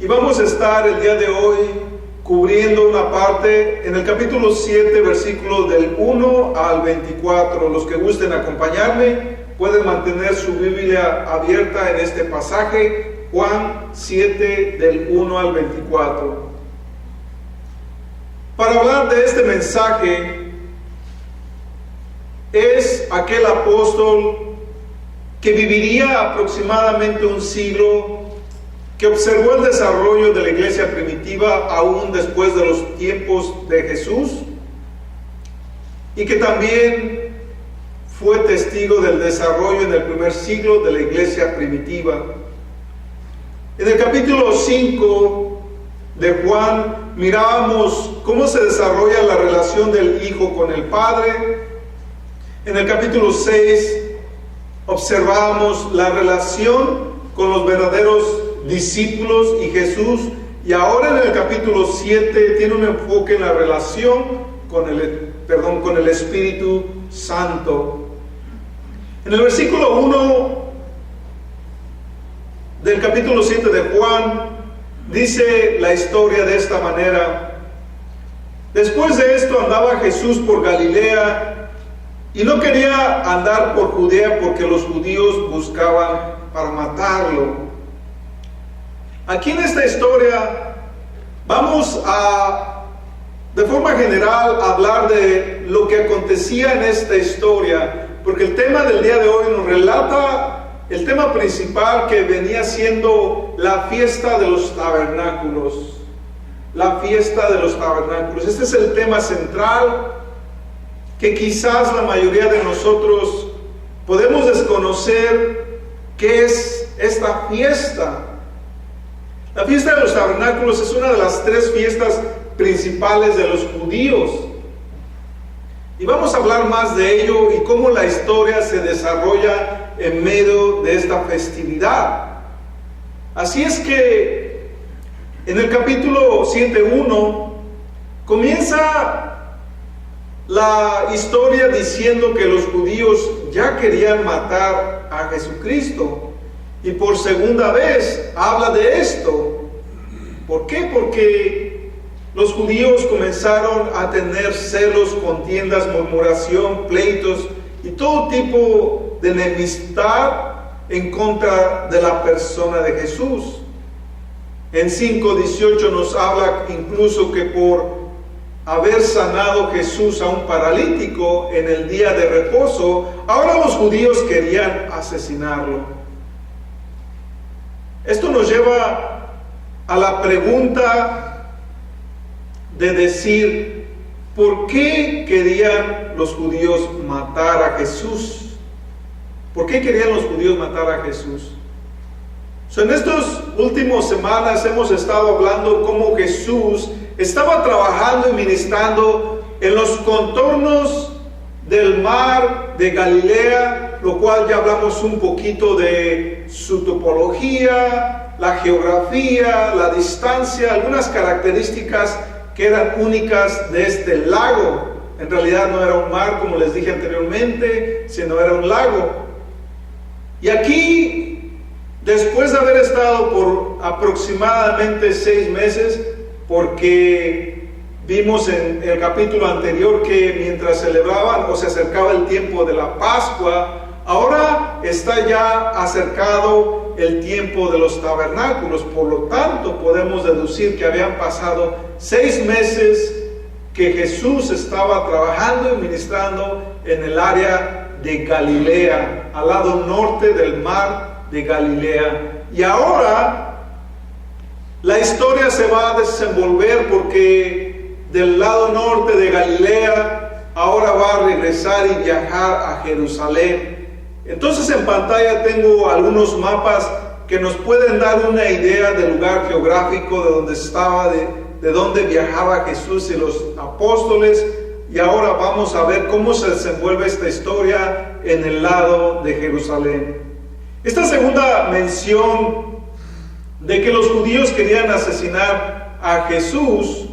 Y vamos a estar el día de hoy cubriendo una parte en el capítulo 7, versículos del 1 al 24. Los que gusten acompañarme pueden mantener su Biblia abierta en este pasaje, Juan 7, del 1 al 24. Para hablar de este mensaje, es aquel apóstol que viviría aproximadamente un siglo, que observó el desarrollo de la iglesia primitiva aún después de los tiempos de Jesús, y que también fue testigo del desarrollo en el primer siglo de la iglesia primitiva. En el capítulo 5 de Juan mirábamos cómo se desarrolla la relación del Hijo con el Padre. En el capítulo 6 observamos la relación con los verdaderos discípulos y Jesús, y ahora en el capítulo 7 tiene un enfoque en la relación con el Espíritu Santo. En el versículo 1 del capítulo 7 de Juan dice la historia de esta manera: después de esto andaba Jesús por Galilea y no quería andar por Judea porque los judíos buscaban para matarlo. Aquí en esta historia vamos a, de forma general, hablar de lo que acontecía en esta historia, porque el tema del día de hoy nos relata el tema principal, que venía siendo la fiesta de los tabernáculos. La fiesta de los tabernáculos. Este es el tema central que quizás la mayoría de nosotros podemos desconocer qué es esta fiesta. La fiesta de los tabernáculos es una de las tres fiestas principales de los judíos. Y vamos a hablar más de ello y cómo la historia se desarrolla en medio de esta festividad. Así es que en el capítulo 7:1 comienza la historia diciendo que los judíos ya querían matar a Jesucristo. Y por segunda vez habla de esto. ¿Por qué? Porque los judíos comenzaron a tener celos, contiendas, murmuración, pleitos y todo tipo de enemistad en contra de la persona de Jesús. En 5:18 nos habla incluso que por haber sanado Jesús a un paralítico en el día de reposo, ahora los judíos querían asesinarlo. Esto nos lleva a la pregunta de decir, ¿por qué querían los judíos matar a Jesús? ¿Por qué querían los judíos matar a Jesús? En estas últimas semanas hemos estado hablando cómo Jesús estaba trabajando y ministrando en los contornos del mar de Galilea, lo cual ya hablamos un poquito de su topología, la geografía, la distancia, algunas características que eran únicas de este lago. En realidad no era un mar, como les dije anteriormente, sino era un lago. Y aquí, después de haber estado por aproximadamente 6 meses, porque vimos en el capítulo anterior que mientras celebraban o se acercaba el tiempo de la Pascua, ahora está ya acercado el tiempo de los tabernáculos. Por lo tanto, podemos deducir que habían pasado 6 meses que Jesús estaba trabajando y ministrando en el área de Galilea, al lado norte del mar de Galilea. Y ahora la historia se va a desenvolver porque del lado norte de Galilea ahora va a regresar y viajar a Jerusalén. Entonces en pantalla tengo algunos mapas que nos pueden dar una idea del lugar geográfico de donde estaba, de donde viajaba Jesús y los apóstoles. Y ahora vamos a ver cómo se desenvuelve esta historia en el lado de Jerusalén. Esta segunda mención de que los judíos querían asesinar a Jesús,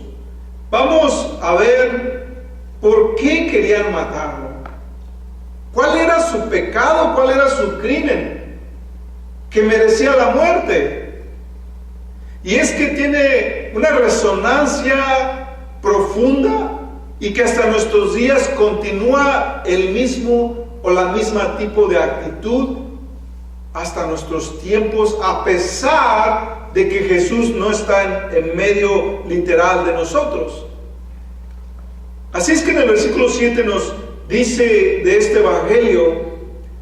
vamos a ver por qué querían matarlo. ¿Cuál era su pecado? ¿Cuál era su crimen que merecía la muerte? Y es que tiene una resonancia profunda y que hasta nuestros días continúa el mismo o la misma tipo de actitud hasta nuestros tiempos, a pesar de que Jesús no está en medio literal de nosotros. Así es que en el versículo 7 nos dice de este evangelio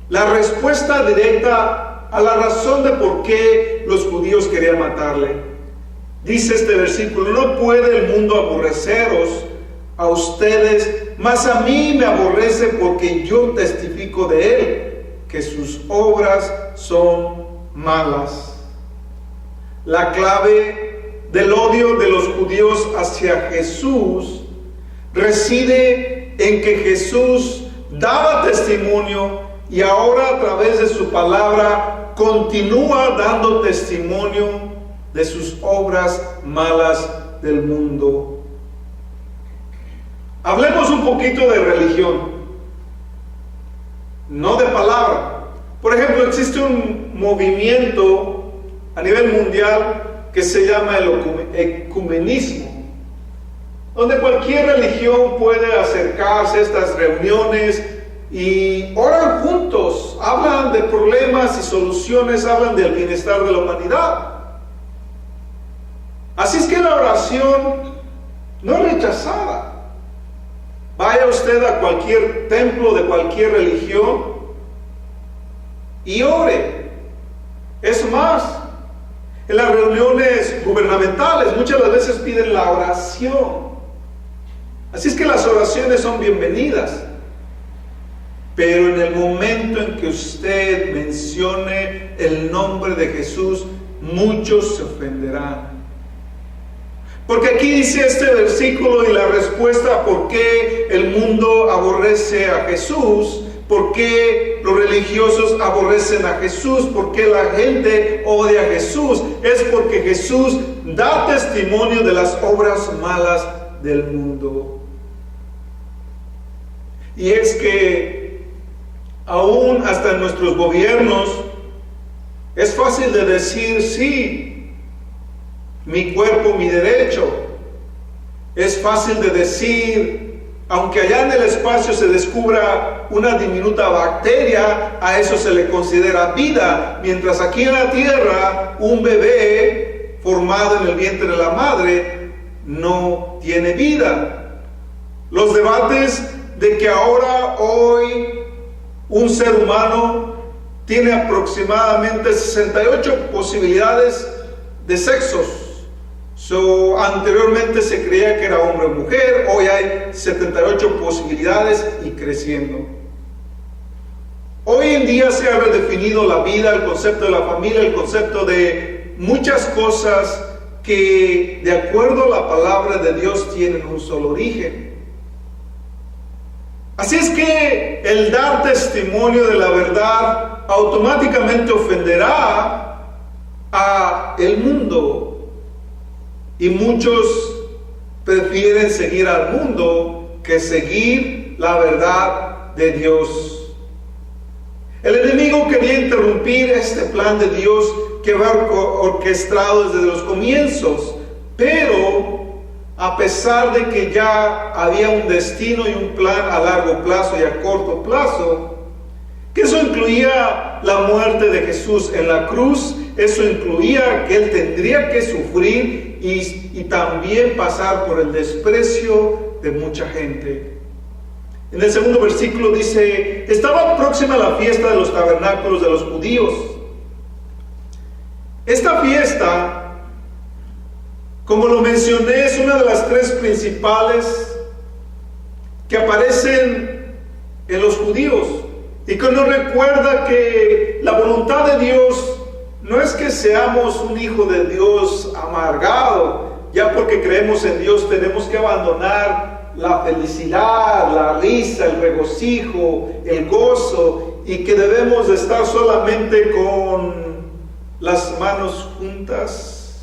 la respuesta directa a la razón de por qué los judíos querían matarle. Dice este versículo: no puede el mundo aborreceros a ustedes, mas a mí me aborrece porque yo testifico de él, que sus obras son malas. La clave del odio de los judíos hacia Jesús reside en que Jesús daba testimonio y ahora a través de su palabra continúa dando testimonio de sus obras malas del mundo. Hablemos un poquito de religión, no de palabra. Por ejemplo, existe un movimiento a nivel mundial que se llama el ecumenismo, donde cualquier religión puede acercarse a estas reuniones y oran juntos, hablan de problemas y soluciones, hablan del bienestar de la humanidad. Así es que la oración no es rechazada. Vaya usted a cualquier templo de cualquier religión y ore. Es más, en las reuniones gubernamentales muchas de las veces piden la oración. Así es que las oraciones son bienvenidas. Pero en el momento en que usted mencione el nombre de Jesús, muchos se ofenderán. Porque aquí dice este versículo y la respuesta a por qué el mundo aborrece a Jesús, por qué los religiosos aborrecen a Jesús, por qué la gente odia a Jesús, es porque Jesús da testimonio de las obras malas del mundo. Y es que aún hasta en nuestros gobiernos es fácil de decir: sí, mi cuerpo, mi derecho. Es fácil de decir, aunque allá en el espacio se descubra una diminuta bacteria, a eso se le considera vida, mientras aquí en la tierra un bebé formado en el vientre de la madre no tiene vida. Los debates de que hoy un ser humano tiene aproximadamente 68 posibilidades de sexos. Anteriormente se creía que era hombre o mujer, hoy hay 78 posibilidades y creciendo. Hoy en día se ha redefinido la vida, el concepto de la familia, el concepto de muchas cosas que de acuerdo a la palabra de Dios tienen un solo origen. Así es que el dar testimonio de la verdad automáticamente ofenderá a el mundo. Y muchos prefieren seguir al mundo que seguir la verdad de Dios. El enemigo quería interrumpir este plan de Dios que va orquestado desde los comienzos, pero a pesar de que ya había un destino y un plan a largo plazo y a corto plazo, que eso incluía la muerte de Jesús en la cruz, eso incluía que Él tendría que sufrir y también pasar por el desprecio de mucha gente. En el segundo versículo dice: estaba próxima la fiesta de los tabernáculos de los judíos. Esta fiesta, como lo mencioné, es una de las tres principales que aparecen en los judíos y que nos recuerda que la voluntad de Dios no es que seamos un hijo de Dios amargado. Ya porque creemos en Dios tenemos que abandonar la felicidad, la risa, el regocijo, el gozo, y que debemos de estar solamente con las manos juntas.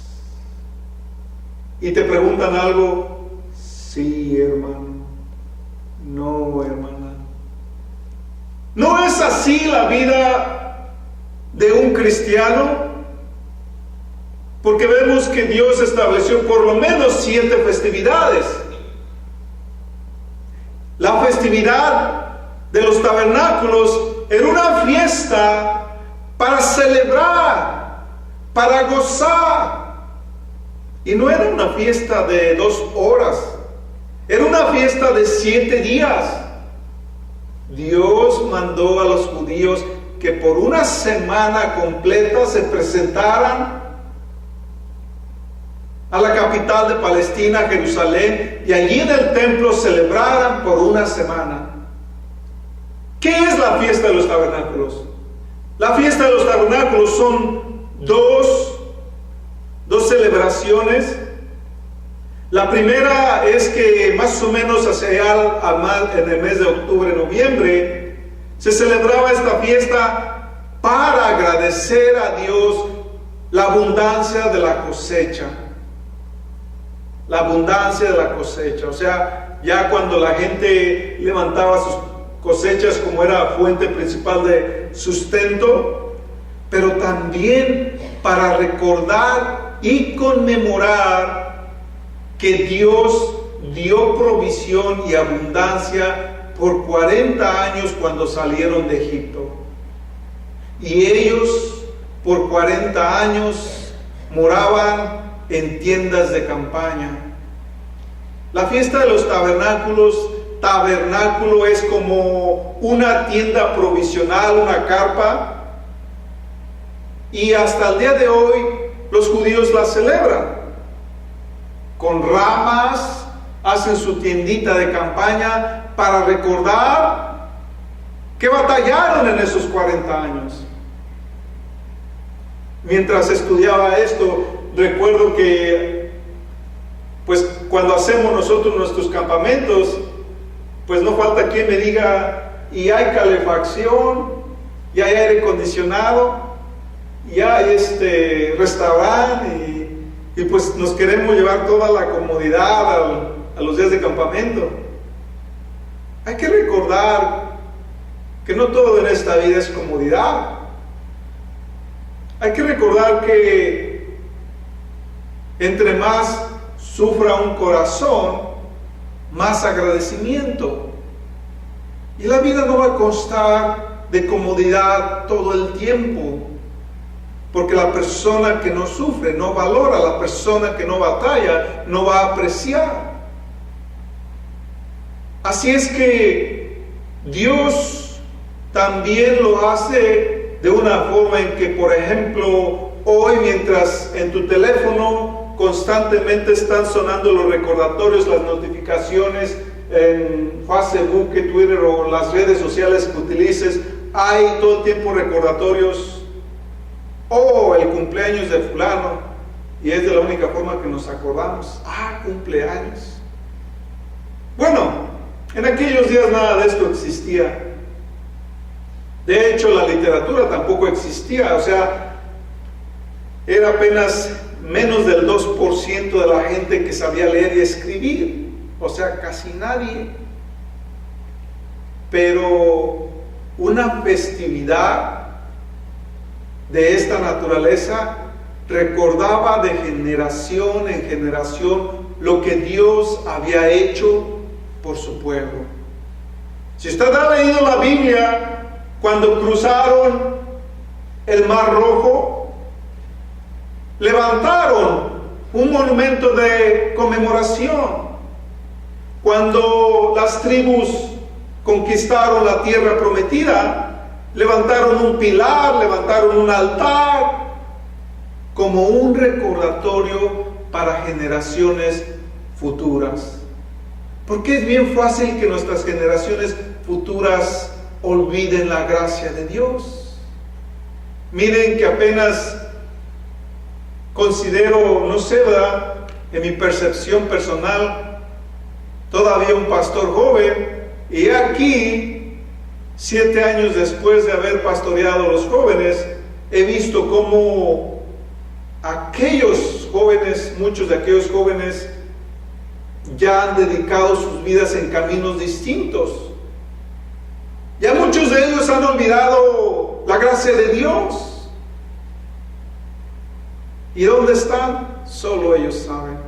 Y te preguntan algo: sí, hermano. No, hermana. ¿No es así la vida de un cristiano? Porque vemos que Dios estableció por lo menos 7 festividades. La festividad de los tabernáculos era una fiesta para celebrar, para gozar. Y no era una fiesta de 2 horas, era una fiesta de 7 días. Dios mandó a los judíos que por una semana completa se presentaran a la capital de Palestina, Jerusalén, y allí en el templo celebraran por una semana. ¿Qué es la fiesta de los tabernáculos? La fiesta de los tabernáculos son dos celebraciones. La primera es que más o menos en el mes de octubre, noviembre, se celebraba esta fiesta para agradecer a Dios la abundancia de la cosecha. La abundancia de la cosecha. O sea, ya cuando la gente levantaba sus cosechas como era fuente principal de sustento, pero también para recordar y conmemorar que Dios dio provisión y abundancia por 40 años cuando salieron de Egipto. Y ellos por 40 años moraban en tiendas de campaña. La fiesta de los tabernáculos, tabernáculo es como una tienda provisional, una carpa, y hasta el día de hoy los judíos la celebran con ramas, hacen su tiendita de campaña para recordar que batallaron en esos 40 años. Mientras estudiaba esto, recuerdo que pues cuando hacemos nosotros nuestros campamentos, pues no falta quien me diga, y hay calefacción, y hay aire acondicionado, y hay restaurante, y pues nos queremos llevar toda la comodidad a los días de campamento. Hay que recordar que no todo en esta vida es comodidad. Hay que recordar que entre más sufra un corazón, más agradecimiento. Y la vida no va a constar de comodidad todo el tiempo, porque la persona que no sufre no valora, la persona que no batalla no va a apreciar. Así es que Dios también lo hace de una forma en que, por ejemplo, hoy mientras en tu teléfono constantemente están sonando los recordatorios, las notificaciones en Facebook, Twitter o las redes sociales que utilices, hay todo el tiempo recordatorios. El cumpleaños de fulano, y es de la única forma que nos acordamos. Cumpleaños. Bueno, en aquellos días nada de esto existía. De hecho, la literatura tampoco existía. O sea, era apenas menos del 2% de la gente que sabía leer y escribir. O sea, casi nadie. Pero una festividad de esta naturaleza recordaba de generación en generación lo que Dios había hecho por su pueblo. Si usted ha leído la Biblia, cuando cruzaron el Mar Rojo, levantaron un monumento de conmemoración. Cuando las tribus conquistaron la tierra prometida, levantaron un pilar, levantaron un altar, como un recordatorio para generaciones futuras. Porque es bien fácil que nuestras generaciones futuras olviden la gracia de Dios. Miren que apenas considero, no sé, ¿verdad?, en mi percepción personal, todavía un pastor joven, y aquí 7 años después de haber pastoreado a los jóvenes, he visto cómo aquellos jóvenes, muchos de aquellos jóvenes, ya han dedicado sus vidas en caminos distintos. Ya muchos de ellos han olvidado la gracia de Dios. ¿Y dónde están? Solo ellos saben.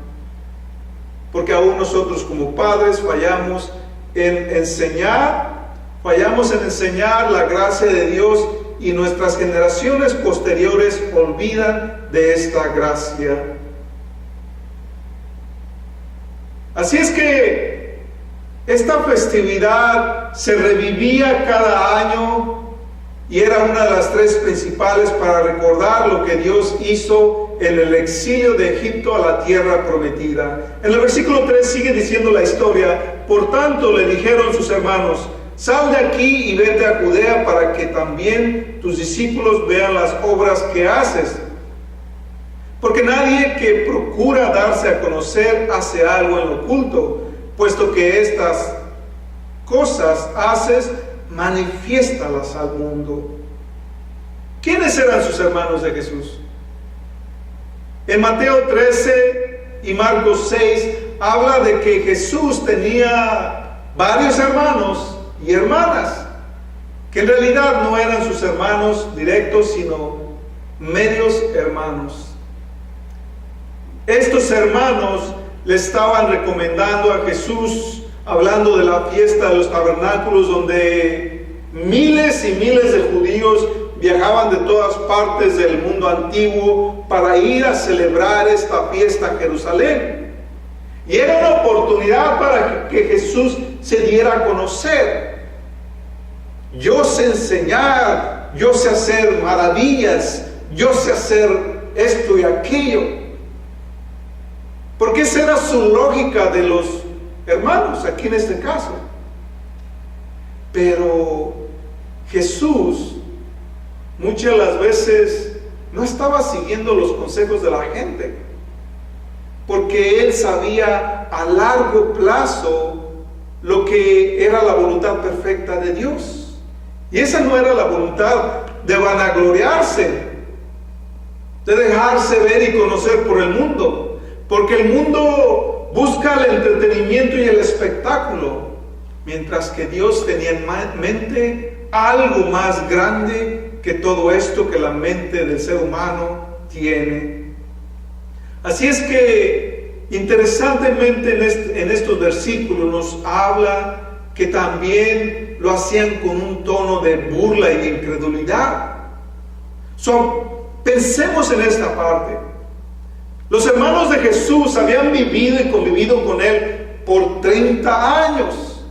Porque aún nosotros como padres fallamos en enseñar la gracia de Dios, y nuestras generaciones posteriores olvidan de esta gracia. Así es que esta festividad se revivía cada año y era una de las tres principales para recordar lo que Dios hizo en el exilio de Egipto a la tierra prometida. En el versículo 3 sigue diciendo la historia: por tanto le dijeron sus hermanos: sal de aquí y vete a Judea para que también tus discípulos vean las obras que haces. Porque nadie que procura darse a conocer hace algo en lo oculto, puesto que estas cosas haces, manifiéstalas al mundo. ¿Quiénes eran sus hermanos de Jesús? En Mateo 13 y Marcos 6 habla de que Jesús tenía varios hermanos y hermanas, que en realidad no eran sus hermanos directos, sino medios hermanos. Estos hermanos le estaban recomendando a Jesús, hablando de la fiesta de los tabernáculos, donde miles y miles de judíos viajaban de todas partes del mundo antiguo para ir a celebrar esta fiesta en Jerusalén. Y era una oportunidad para que Jesús se diera a conocer. Yo sé enseñar, yo sé hacer maravillas, yo sé hacer esto y aquello. Porque esa era su lógica de los hermanos, aquí en este caso. Pero Jesús muchas de las veces no estaba siguiendo los consejos de la gente, porque Él sabía a largo plazo lo que era la voluntad perfecta de Dios. Y esa no era la voluntad de vanagloriarse, de dejarse ver y conocer por el mundo. Porque el mundo busca el entretenimiento y el espectáculo, mientras que Dios tenía en mente algo más grande que todo esto que la mente del ser humano tiene. Así es que, interesantemente, en estos versículos nos habla que también lo hacían con un tono de burla y de incredulidad. Pensemos en esta parte. Los hermanos de Jesús habían vivido y convivido con Él por 30 años.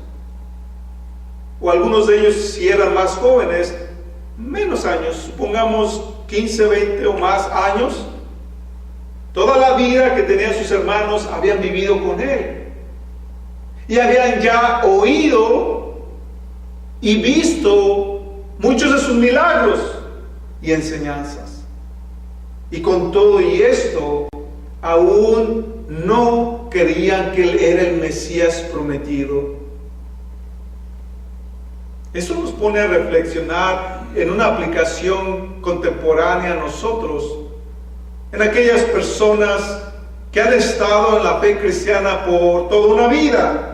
O algunos de ellos, si eran más jóvenes, menos años, supongamos 15, 20 o más años. Toda la vida que tenían sus hermanos habían vivido con Él. Y habían ya oído y visto muchos de sus milagros y enseñanzas. Y con todo y esto, aún no creían que Él era el Mesías prometido. Eso nos pone a reflexionar en una aplicación contemporánea a nosotros, en aquellas personas que han estado en la fe cristiana por toda una vida.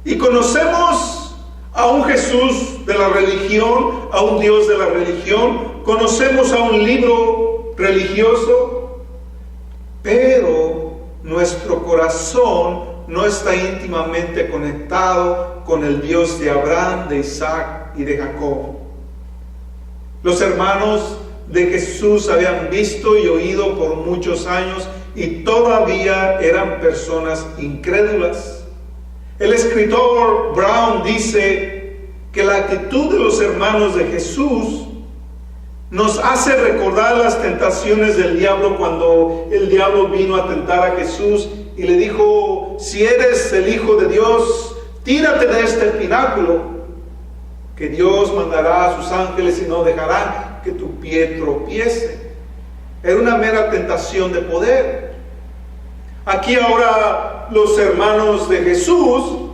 Y conocemos a un Jesús de la religión, a un Dios de la religión, conocemos a un libro religioso, pero nuestro corazón no está íntimamente conectado con el Dios de Abraham, de Isaac y de Jacob. Los hermanos de Jesús habían visto y oído por muchos años y todavía eran personas incrédulas. El escritor Brown dice que la actitud de los hermanos de Jesús nos hace recordar las tentaciones del diablo, cuando el diablo vino a tentar a Jesús y le dijo: si eres el Hijo de Dios, tírate de este pináculo, que Dios mandará a sus ángeles y no dejarán que tu pie tropiece. Era una mera tentación de poder. Aquí ahora los hermanos de Jesús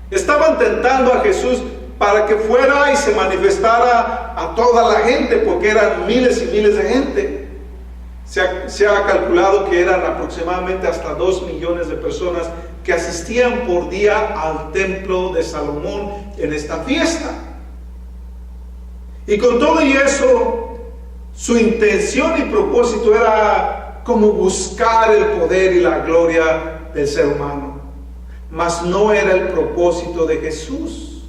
estaban tentando a Jesús para que fuera y se manifestara a toda la gente, porque eran miles y miles de gente. Se ha calculado que eran aproximadamente hasta 2 millones de personas que asistían por día al templo de Salomón en esta fiesta. Y con todo y eso, Su intención y propósito era como buscar el poder y la gloria del ser humano, mas no era el propósito de Jesús.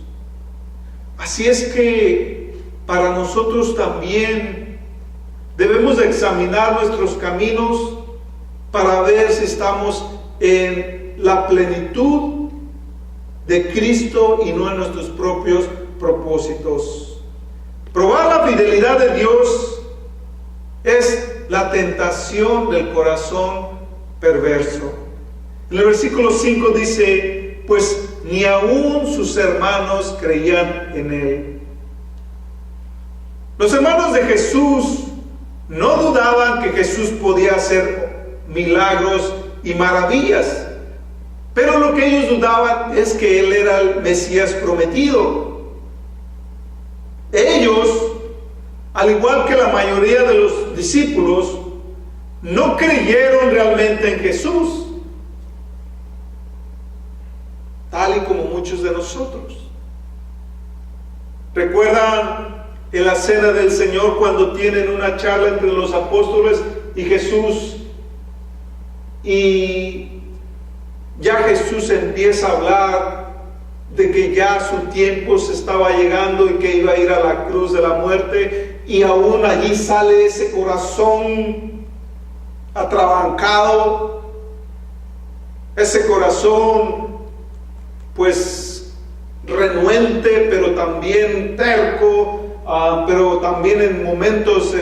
Así es que para nosotros también debemos de examinar nuestros caminos para ver si estamos en la plenitud de Cristo y no en nuestros propios propósitos. Probar la fidelidad de Dios es la tentación del corazón perverso. En el versículo 5 dice, pues ni aún sus hermanos creían en él. Los hermanos de Jesús no dudaban que Jesús podía hacer milagros y maravillas, pero lo que ellos dudaban es que él era el Mesías prometido. Ellos, al igual que la mayoría de los discípulos, no creyeron realmente en Jesús, tal y como muchos de nosotros. ¿Recuerdan en la cena del Señor cuando tienen una charla entre los apóstoles y Jesús? Y ya Jesús empieza a hablar de que ya su tiempo se estaba llegando y que iba a ir a la cruz de la muerte, y aún allí sale ese corazón atrabancado, ese corazón pues renuente, pero también terco, pero también en momentos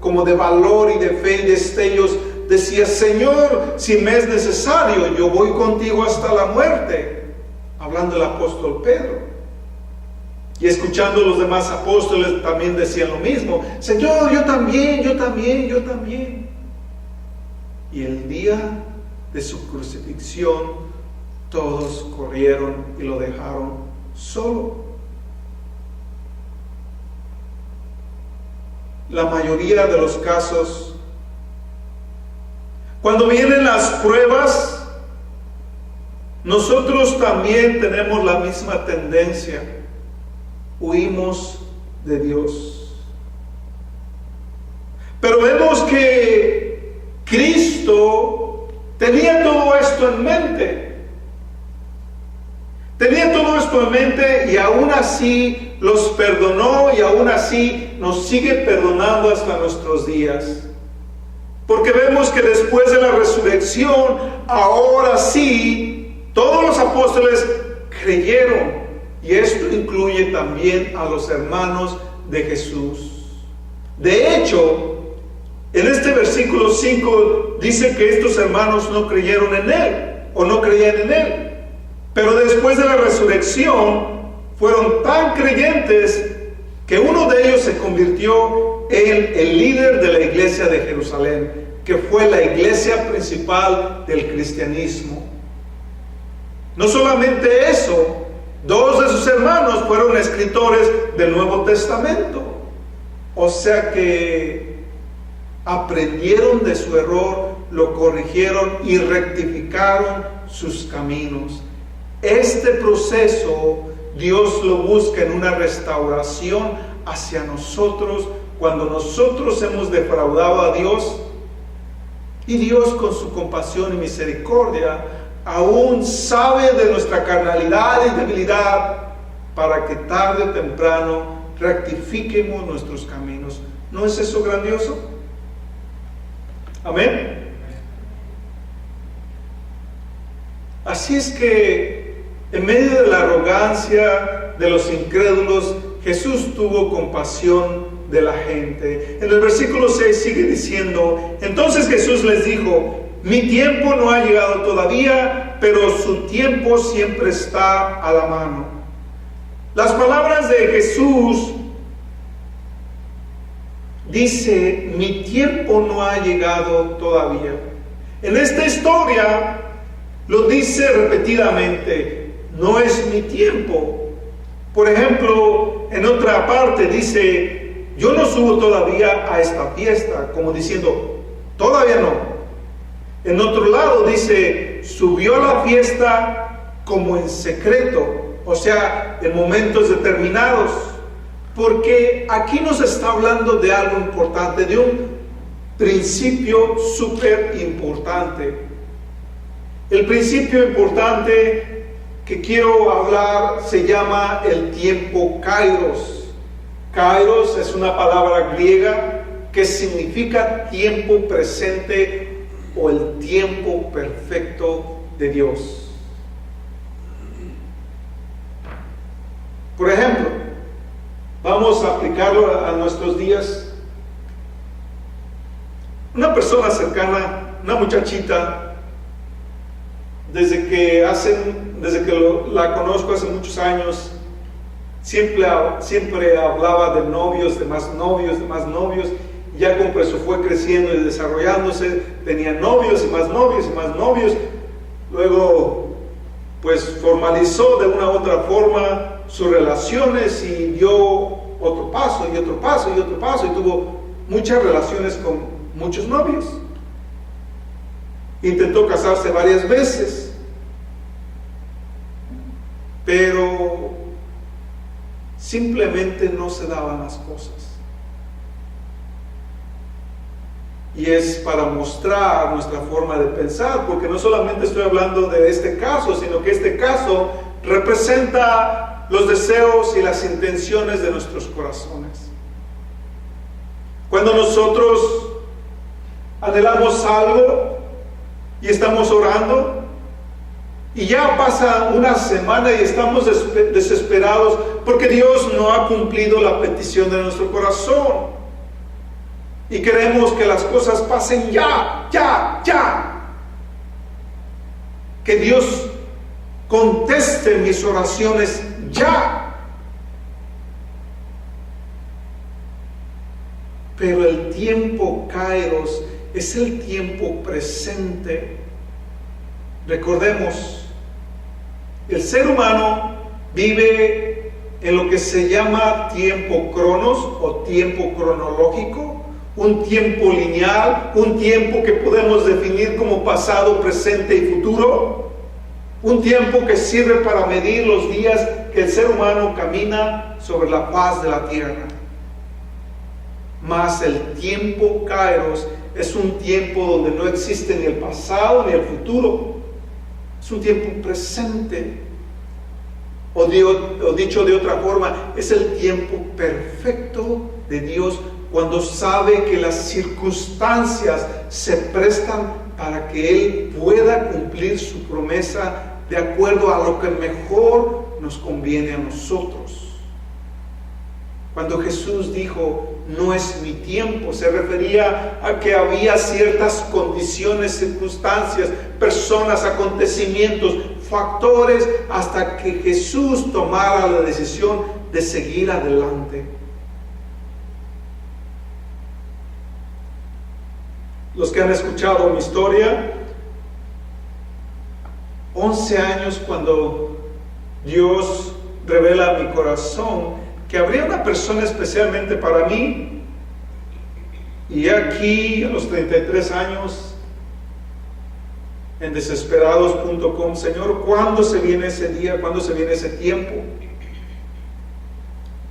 como de valor y de fe y destellos decía: Señor, si me es necesario, yo voy contigo hasta la muerte. Hablando el apóstol Pedro. Y escuchando los demás apóstoles también decían lo mismo: Señor, yo también, yo también, yo también. Y el día de su crucifixión, todos corrieron y lo dejaron solo. La mayoría de los casos, cuando vienen las pruebas, nosotros también tenemos la misma tendencia. Huimos de Dios. Pero vemos que Cristo tenía todo esto en mente. Tenía todo esto en mente y aún así los perdonó y aún así nos sigue perdonando hasta nuestros días. Porque vemos que después de la resurrección, ahora sí, todos los apóstoles creyeron, y esto incluye también a los hermanos de Jesús. De hecho, en este versículo 5 dice que estos hermanos no creyeron en él, o no creían en él. Pero después de la resurrección, fueron tan creyentes que uno de ellos se convirtió en el líder de la iglesia de Jerusalén, que fue la iglesia principal del cristianismo. No solamente eso, dos de sus hermanos fueron escritores del Nuevo Testamento. O sea que aprendieron de su error, lo corrigieron y rectificaron sus caminos. Este proceso Dios lo busca en una restauración hacia nosotros cuando nosotros hemos defraudado a Dios, y Dios con su compasión y misericordia aún sabe de nuestra carnalidad y debilidad para que tarde o temprano rectifiquemos nuestros caminos. ¿No es eso grandioso? Amén. Así es que en medio de la arrogancia de los incrédulos, Jesús tuvo compasión de la gente. En el versículo 6 sigue diciendo: entonces Jesús les dijo: mi tiempo no ha llegado todavía, pero su tiempo siempre está a la mano. Las palabras de Jesús dice: mi tiempo no ha llegado todavía. En esta historia lo dice repetidamente: no es mi tiempo. Por ejemplo, en otra parte dice: yo no subo todavía a esta fiesta, como diciendo, todavía no. En otro lado dice: subió a la fiesta como en secreto, o sea, en momentos determinados. Porque aquí nos está hablando de algo importante, de un principio súper importante. El principio importante que quiero hablar se llama el tiempo Kairos. Kairos es una palabra griega que significa tiempo presente o el tiempo perfecto de Dios. Por ejemplo, vamos a aplicarlo a nuestros días. Una persona cercana, una muchachita, desde que la conozco hace muchos años, siempre hablaba de novios, de más novios, de más novios. Ya como eso fue creciendo y desarrollándose, tenía novios y más novios y más novios. Luego, pues formalizó de una u otra forma sus relaciones y dio otro paso y otro paso y otro paso y tuvo muchas relaciones con muchos novios. Intentó casarse varias veces, pero simplemente no se daban las cosas. Y es para mostrar nuestra forma de pensar, porque no solamente estoy hablando de este caso, sino que este caso representa los deseos y las intenciones de nuestros corazones. Cuando nosotros anhelamos algo y estamos orando, y ya pasa una semana y estamos desesperados porque Dios no ha cumplido la petición de nuestro corazón. Y queremos que las cosas pasen ya. Que Dios conteste mis oraciones ya. Pero el tiempo Kairos es el tiempo presente. Recordemos, el ser humano vive en lo que se llama tiempo cronos o tiempo cronológico. Un tiempo lineal, un tiempo que podemos definir como pasado, presente y futuro, un tiempo que sirve para medir los días que el ser humano camina sobre la faz de la tierra. Mas el tiempo Kairos es un tiempo donde no existe ni el pasado ni el futuro, es un tiempo presente, o dicho de otra forma, es el tiempo perfecto de Dios, cuando sabe que las circunstancias se prestan para que Él pueda cumplir su promesa de acuerdo a lo que mejor nos conviene a nosotros. Cuando Jesús dijo, no es mi tiempo, se refería a que había ciertas condiciones, circunstancias, personas, acontecimientos, factores, hasta que Jesús tomara la decisión de seguir adelante. Los que han escuchado mi historia, 11 años cuando Dios revela a mi corazón que habría una persona especialmente para mí, y aquí a los 33 años en desesperados.com, Señor, ¿cuándo se viene ese día? ¿Cuándo se viene ese tiempo?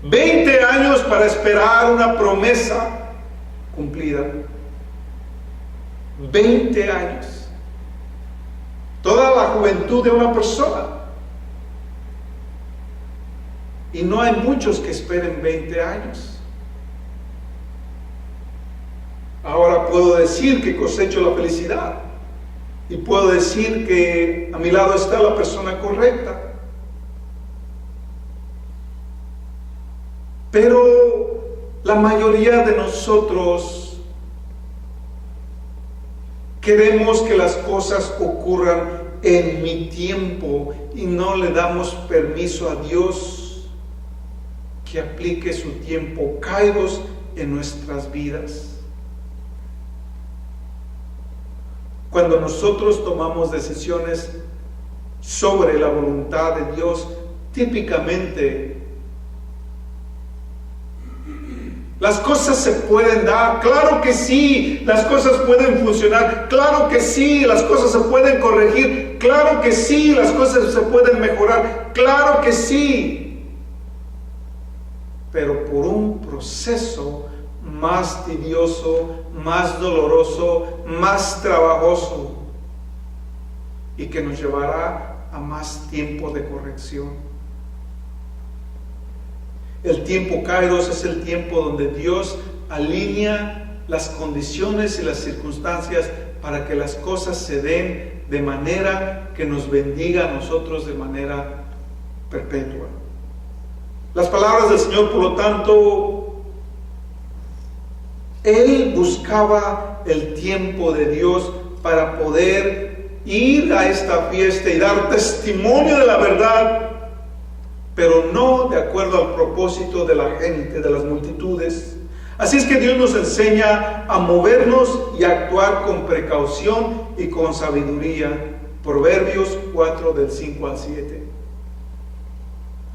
20 años para esperar una promesa cumplida. 20 años, toda la juventud de una persona, y no hay muchos que esperen 20 años. Ahora puedo decir que cosecho la felicidad, y puedo decir que a mi lado está la persona correcta, pero la mayoría de nosotros queremos que las cosas ocurran en mi tiempo y no le damos permiso a Dios que aplique su tiempo Kairos en nuestras vidas. Cuando nosotros tomamos decisiones sobre la voluntad de Dios, típicamente las cosas se pueden dar, claro que sí, las cosas pueden funcionar, claro que sí, las cosas se pueden corregir, claro que sí, las cosas se pueden mejorar, claro que sí. pero por un proceso más tedioso, más doloroso, más trabajoso, y que nos llevará a más tiempo de corrección. El tiempo Kairos es el tiempo donde Dios alinea las condiciones y las circunstancias para que las cosas se den de manera que nos bendiga a nosotros de manera perpetua. Las palabras del Señor, por lo tanto, Él buscaba el tiempo de Dios para poder ir a esta fiesta y dar testimonio de la verdad, pero no de acuerdo al propósito de la gente, de las multitudes. Así es que Dios nos enseña a movernos y a actuar con precaución y con sabiduría. Proverbios 4, del 5 al 7.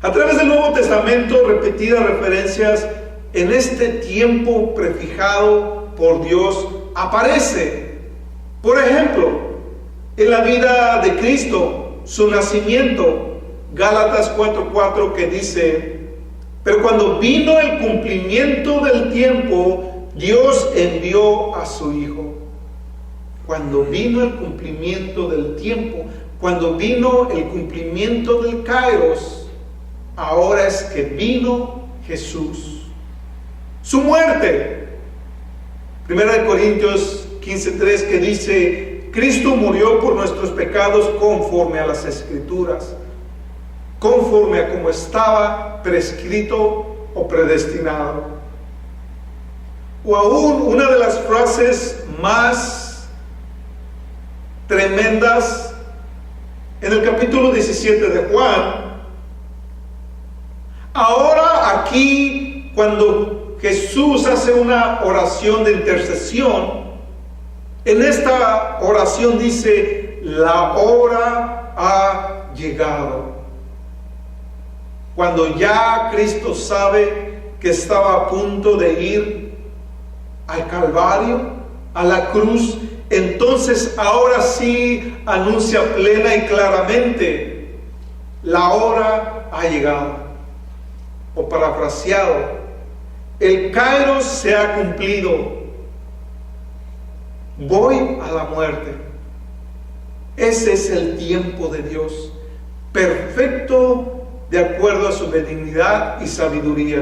A través del Nuevo Testamento, repetidas referencias en este tiempo prefijado por Dios aparece. Por ejemplo, en la vida de Cristo, su nacimiento, Gálatas 4:4, que dice: pero cuando vino el cumplimiento del tiempo, Dios envió a su Hijo. Cuando vino el cumplimiento del tiempo, cuando vino el cumplimiento del Kairos, ahora es que vino Jesús. Su muerte. 1 Corintios 15:3, que dice: Cristo murió por nuestros pecados conforme a las Escrituras, conforme a como estaba prescrito o predestinado. O aún una de las frases más tremendas en el capítulo 17 de Juan. Ahora aquí, cuando Jesús hace una oración de intercesión, en esta oración dice: la hora ha llegado. Cuando ya Cristo sabe que estaba a punto de ir al Calvario, a la cruz, entonces ahora sí anuncia plena y claramente: la hora ha llegado. O parafraseado, el Kairos se ha cumplido. Voy a la muerte. Ese es el tiempo de Dios, perfecto de acuerdo a su benignidad y sabiduría.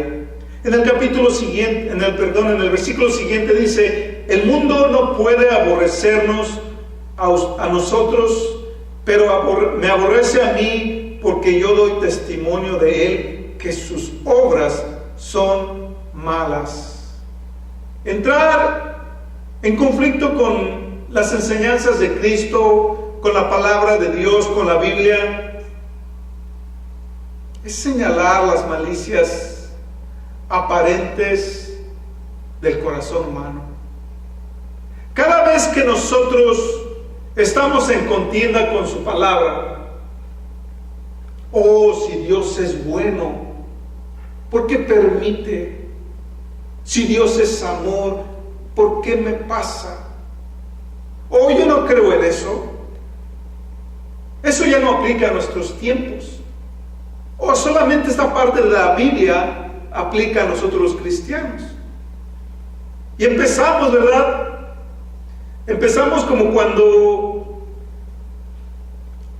En el capítulo siguiente, en el versículo siguiente dice: el mundo no puede aborrecernos a nosotros, pero me aborrece a mí, porque yo doy testimonio de él que sus obras son malas. Entrar en conflicto con las enseñanzas de Cristo, con la palabra de Dios, con la Biblia, es señalar las malicias aparentes del corazón humano. Cada vez que nosotros estamos en contienda con su palabra, oh, si Dios es bueno, ¿por qué permite? Si Dios es amor, ¿por qué me pasa? Oh, yo no creo en eso. Eso ya no aplica a nuestros tiempos. O solamente esta parte de la Biblia aplica a nosotros los cristianos. Y empezamos, ¿verdad? Empezamos como cuando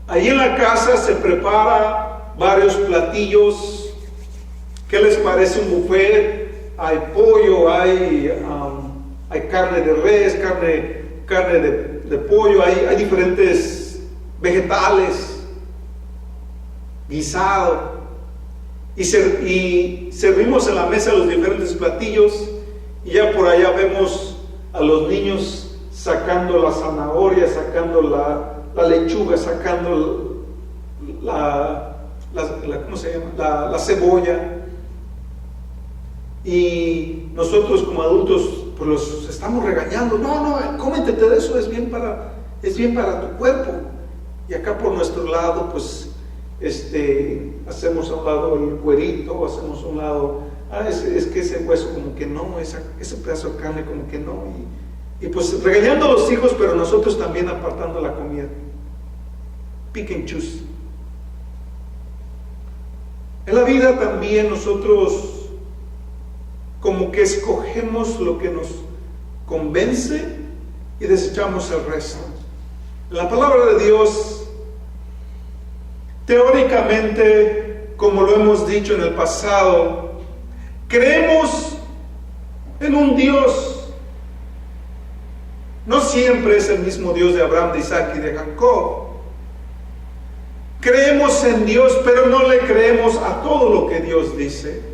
ahí en la casa se prepara varios platillos. ¿Qué les parece un buffet? Hay pollo, hay carne de res, carne de pollo, hay diferentes vegetales, guisado, y servimos en la mesa los diferentes platillos, y ya por allá vemos a los niños sacando la zanahoria, sacando la lechuga, sacando ¿cómo se llama? La cebolla. Y nosotros como adultos pues los estamos regañando: no, cómetete de eso, es bien para tu cuerpo. Y acá por nuestro lado pues hacemos a un lado el cuerito, hacemos a un lado, es que ese hueso como que no, ese pedazo de carne como que no, y pues regañando a los hijos, pero nosotros también apartando la comida. Pick and choose. En la vida también nosotros como que escogemos lo que nos convence y desechamos el resto. La palabra de Dios, teóricamente, como lo hemos dicho en el pasado, creemos en un Dios. No siempre es el mismo Dios de Abraham, de Isaac y de Jacob. Creemos en Dios, pero no le creemos a todo lo que Dios dice.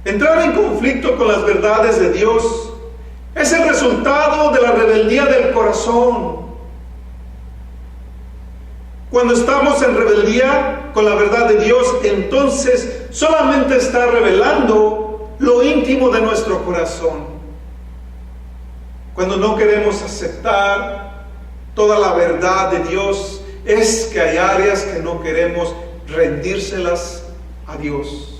Entrar en conflicto con las verdades de Dios es el resultado de la rebeldía del corazón. Cuando estamos en rebeldía con la verdad de Dios, entonces solamente está revelando lo íntimo de nuestro corazón. Cuando no queremos aceptar toda la verdad de Dios, es que hay áreas que no queremos rendírselas a Dios.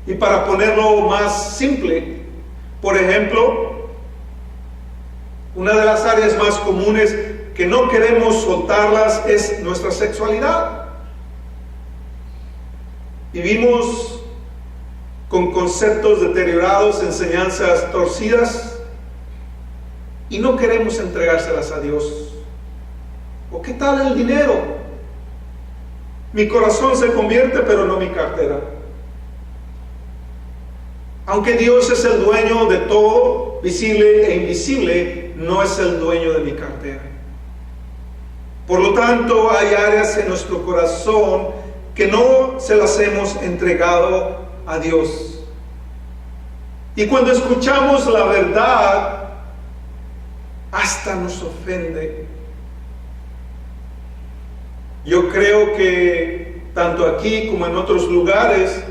Y para ponerlo más simple, por ejemplo, una de las áreas más comunes que no queremos soltarlas es nuestra sexualidad. Vivimos con conceptos deteriorados, enseñanzas torcidas, y no queremos entregárselas a Dios. ¿O qué tal el dinero? Mi corazón se convierte, pero no mi cartera. Aunque Dios es el dueño de todo, visible e invisible, no es el dueño de mi cartera. Por lo tanto, hay áreas en nuestro corazón que no se las hemos entregado a Dios. Y cuando escuchamos la verdad, hasta nos ofende. Yo creo que tanto aquí como en otros lugares,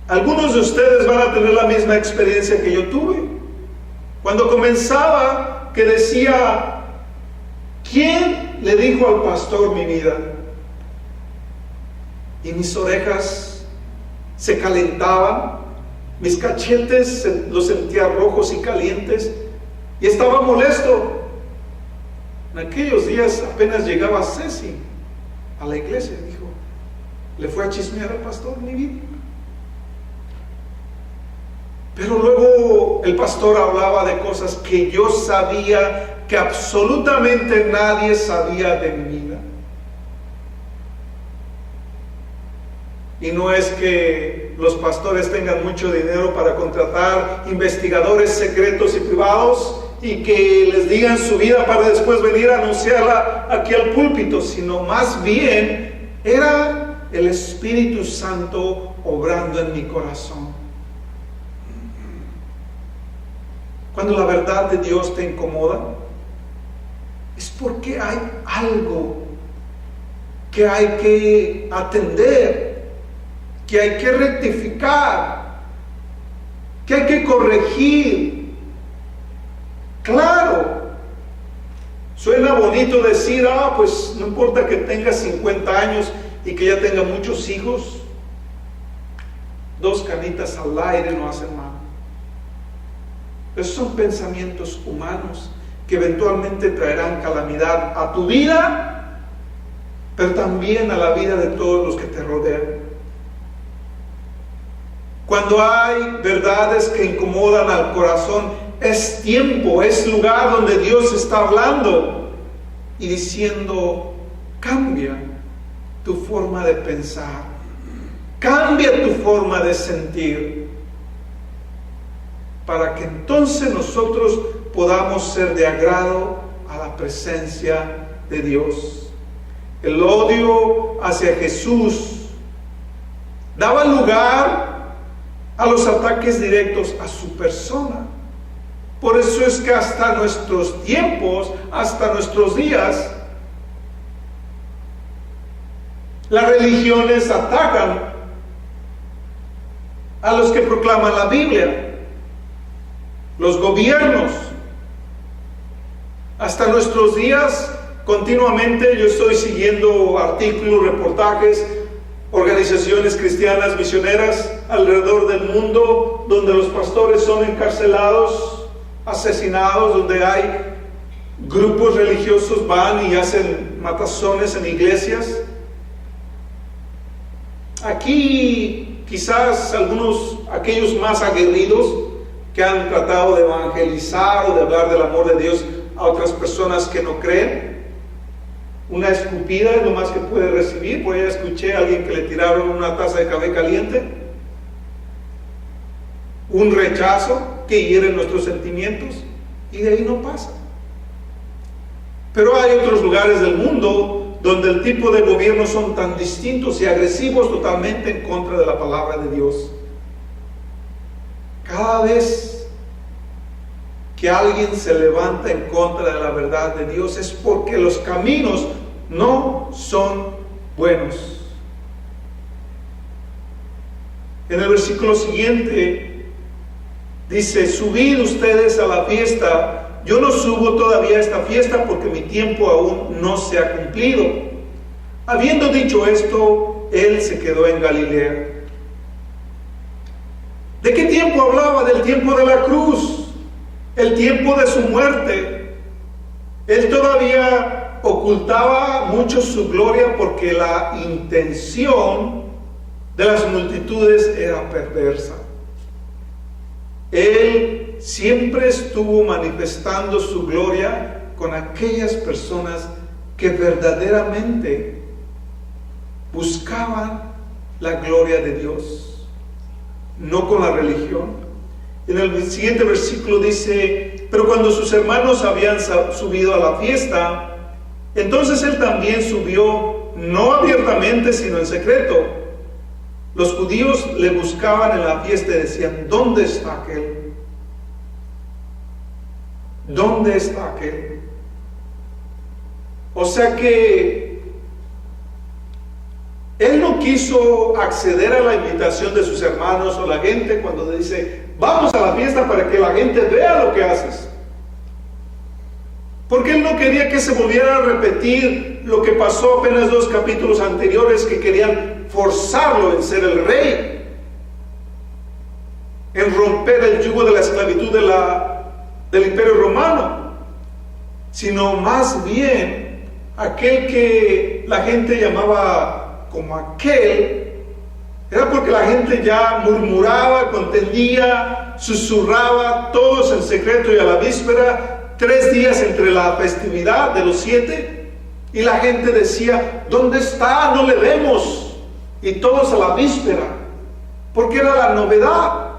algunos de ustedes van a tener la misma experiencia que yo tuve. Cuando comenzaba, que decía, ¿quién le dijo al pastor mi vida? Y mis orejas se calentaban, mis cachetes los sentía rojos y calientes, y estaba molesto. En aquellos días apenas llegaba Ceci a la iglesia, dijo, le fue a chismear al pastor mi vida. Pero luego el pastor hablaba de cosas que yo sabía que absolutamente nadie sabía de mi vida. Y no es que los pastores tengan mucho dinero para contratar investigadores secretos y privados y que les digan su vida para después venir a anunciarla aquí al púlpito, sino más bien era el Espíritu Santo obrando en mi corazón. Cuando la verdad de Dios te incomoda, es porque hay algo que hay que atender, que hay que rectificar, que hay que corregir. Claro, suena bonito decir, pues no importa que tenga 50 años y que ya tenga muchos hijos, 2 canitas al aire no hacen mal. Esos son pensamientos humanos que eventualmente traerán calamidad a tu vida, pero también a la vida de todos los que te rodean. Cuando hay verdades que incomodan al corazón, es tiempo, es lugar donde Dios está hablando y diciendo, cambia tu forma de pensar, cambia tu forma de sentir, para que entonces nosotros podamos ser de agrado a la presencia de Dios. El odio hacia Jesús daba lugar a los ataques directos a su persona. Por eso es que hasta nuestros tiempos, hasta nuestros días, las religiones atacan a los que proclaman la Biblia. Los gobiernos, hasta nuestros días, continuamente yo estoy siguiendo artículos, reportajes, organizaciones cristianas misioneras alrededor del mundo, donde los pastores son encarcelados, asesinados, donde hay grupos religiosos van y hacen matazones en iglesias. Aquí quizás aquellos más aguerridos que han tratado de evangelizar o de hablar del amor de Dios a otras personas que no creen, una escupida es lo más que puede recibir. Por ahí escuché a alguien que le tiraron una taza de café caliente, un rechazo que hiere nuestros sentimientos, y de ahí no pasa. Pero hay otros lugares del mundo donde el tipo de gobierno son tan distintos y agresivos totalmente en contra de la palabra de Dios. Cada vez que alguien se levanta en contra de la verdad de Dios es porque los caminos no son buenos. En el versículo siguiente dice: subid ustedes a la fiesta. Yo no subo todavía a esta fiesta porque mi tiempo aún no se ha cumplido. Habiendo dicho esto, él se quedó en Galilea. ¿De qué tiempo hablaba? Del tiempo de la cruz, el tiempo de su muerte. Él todavía ocultaba mucho su gloria porque la intención de las multitudes era perversa. Él siempre estuvo manifestando su gloria con aquellas personas que verdaderamente buscaban la gloria de Dios, no con la religión. En el siguiente versículo dice: pero cuando sus hermanos habían subido a la fiesta, entonces él también subió, no abiertamente sino en secreto. Los judíos le buscaban en la fiesta y decían: ¿dónde está aquel? ¿Dónde está aquel? O sea que él no quiso acceder a la invitación de sus hermanos o la gente cuando le dice: vamos a la fiesta para que la gente vea lo que haces. Porque él no quería que se volviera a repetir lo que pasó apenas 2 capítulos anteriores, que querían forzarlo en ser el rey, en romper el yugo de la esclavitud del Imperio Romano, sino más bien aquel que la gente llamaba como aquel, era porque la gente ya murmuraba, contendía, susurraba, todos en secreto y a la víspera, 3 días entre la festividad de los 7, y la gente decía: ¿dónde está? No le vemos. Y todos a la víspera, porque era la novedad.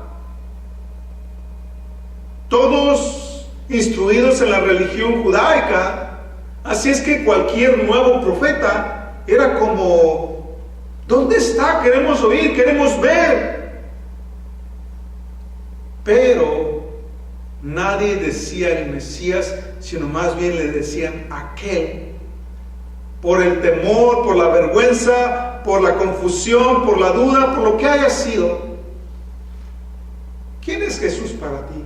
Todos instruidos en la religión judaica, así es que cualquier nuevo profeta era como: ¿dónde está? Queremos oír, queremos ver. Pero nadie decía el Mesías, sino más bien le decían aquel. Por el temor, por la vergüenza, por la confusión, por la duda, por lo que haya sido. ¿Quién es Jesús para ti?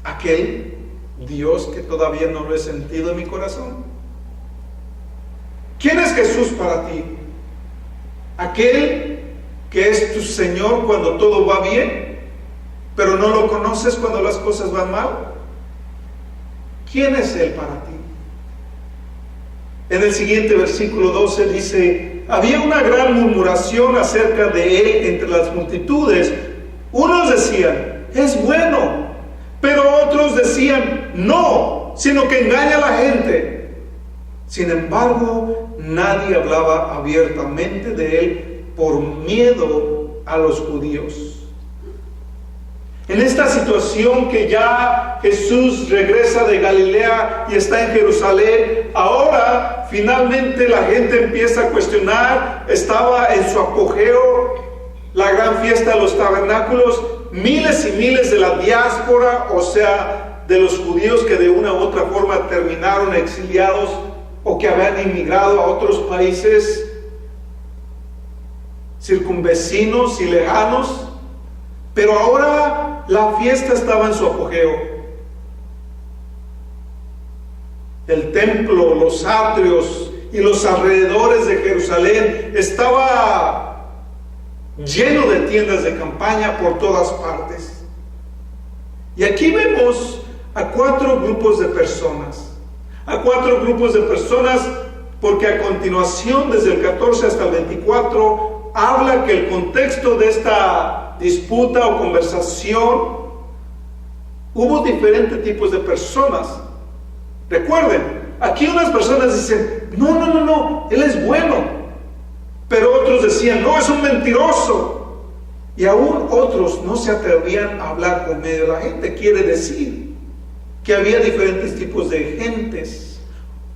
Aquel Dios que todavía no lo he sentido en mi corazón. ¿Quién es Jesús para ti? Aquel que es tu Señor cuando todo va bien, pero no lo conoces cuando las cosas van mal. ¿Quién es Él para ti? En el siguiente versículo 12 dice: había una gran murmuración acerca de él entre las multitudes. Unos decían: es bueno, pero otros decían: no, sino que engaña a la gente. Sin embargo, nadie hablaba abiertamente de él por miedo a los judíos. En esta situación que ya Jesús regresa de Galilea y está en Jerusalén, ahora finalmente la gente empieza a cuestionar. Estaba en su apogeo la gran fiesta de los tabernáculos, miles y miles de la diáspora, o sea, de los judíos que de una u otra forma terminaron exiliados o que habían inmigrado a otros países circunvecinos y lejanos. Pero ahora la fiesta estaba en su apogeo. El templo, los atrios y los alrededores de Jerusalén estaba lleno de tiendas de campaña por todas partes. Y aquí vemos a 4 grupos de personas. A 4 grupos de personas porque a continuación, desde el 14 hasta el 24, habla que el contexto de esta disputa o conversación, hubo diferentes tipos de personas. Recuerden, aquí unas personas dicen, no, él es bueno. Pero otros decían, no, es un mentiroso. Y aún otros no se atrevían a hablar con medio. La gente quiere decir que había diferentes tipos de gentes,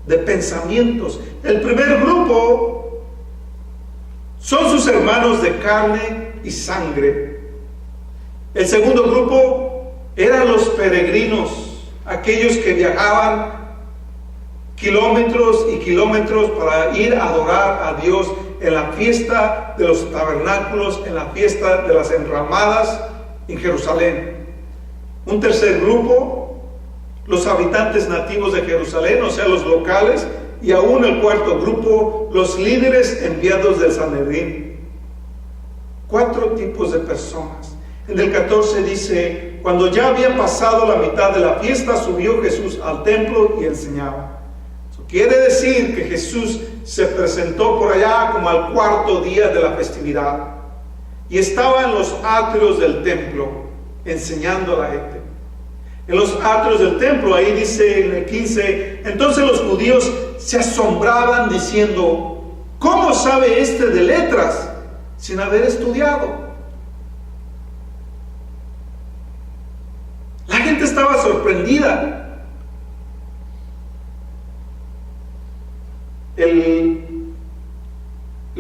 de pensamientos. El primer grupo son sus hermanos de carne y sangre. El segundo grupo eran los peregrinos, aquellos que viajaban kilómetros y kilómetros para ir a adorar a Dios en la fiesta de los tabernáculos, en la fiesta de las enramadas en Jerusalén. Un tercer grupo, los habitantes nativos de Jerusalén, o sea, los locales, y aún el cuarto grupo, los líderes enviados del Sanedrín. 4 tipos de personas. En el 14 dice, cuando ya había pasado la mitad de la fiesta, subió Jesús al templo y enseñaba. Eso quiere decir que Jesús se presentó por allá como al 4.º día de la festividad y estaba en los atrios del templo enseñando a la gente. En los atrios del templo, ahí dice en el 15, entonces los judíos se asombraban diciendo, ¿cómo sabe este de letras sin haber estudiado? La gente estaba sorprendida. El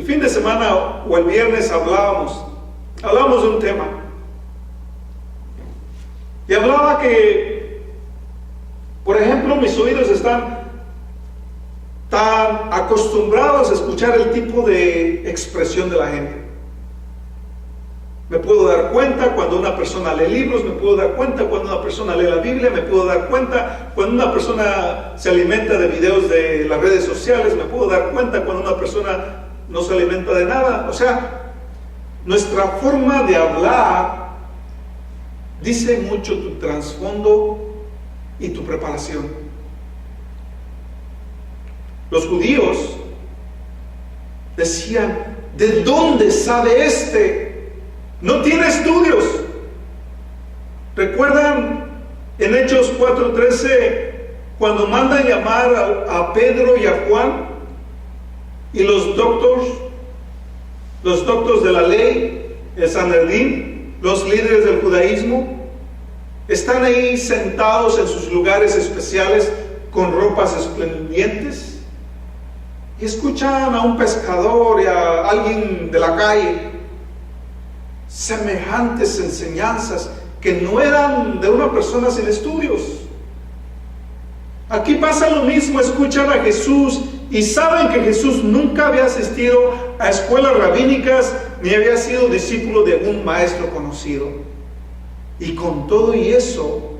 fin de semana o el viernes hablábamos de un tema. Y hablaba que, por ejemplo, mis oídos están tan acostumbrados a escuchar el tipo de expresión de la gente. Me puedo dar cuenta cuando una persona lee libros, me puedo dar cuenta cuando una persona lee la Biblia, me puedo dar cuenta cuando una persona se alimenta de videos de las redes sociales, me puedo dar cuenta cuando una persona no se alimenta de nada. O sea, nuestra forma de hablar dice mucho tu trasfondo y tu preparación. Los judíos decían, ¿de dónde sabe este? No tiene estudios. ¿Recuerdan en Hechos 4:13 cuando mandan llamar a Pedro y a Juan? Y los doctores de la ley, el Sanedrín, los líderes del judaísmo, están ahí sentados en sus lugares especiales con ropas esplendientes y escuchan a un pescador y a alguien de la calle semejantes enseñanzas que no eran de una persona sin estudios. Aquí pasa lo mismo, escuchan a Jesús y saben que Jesús nunca había asistido a escuelas rabínicas ni había sido discípulo de un maestro conocido. Y con todo y eso,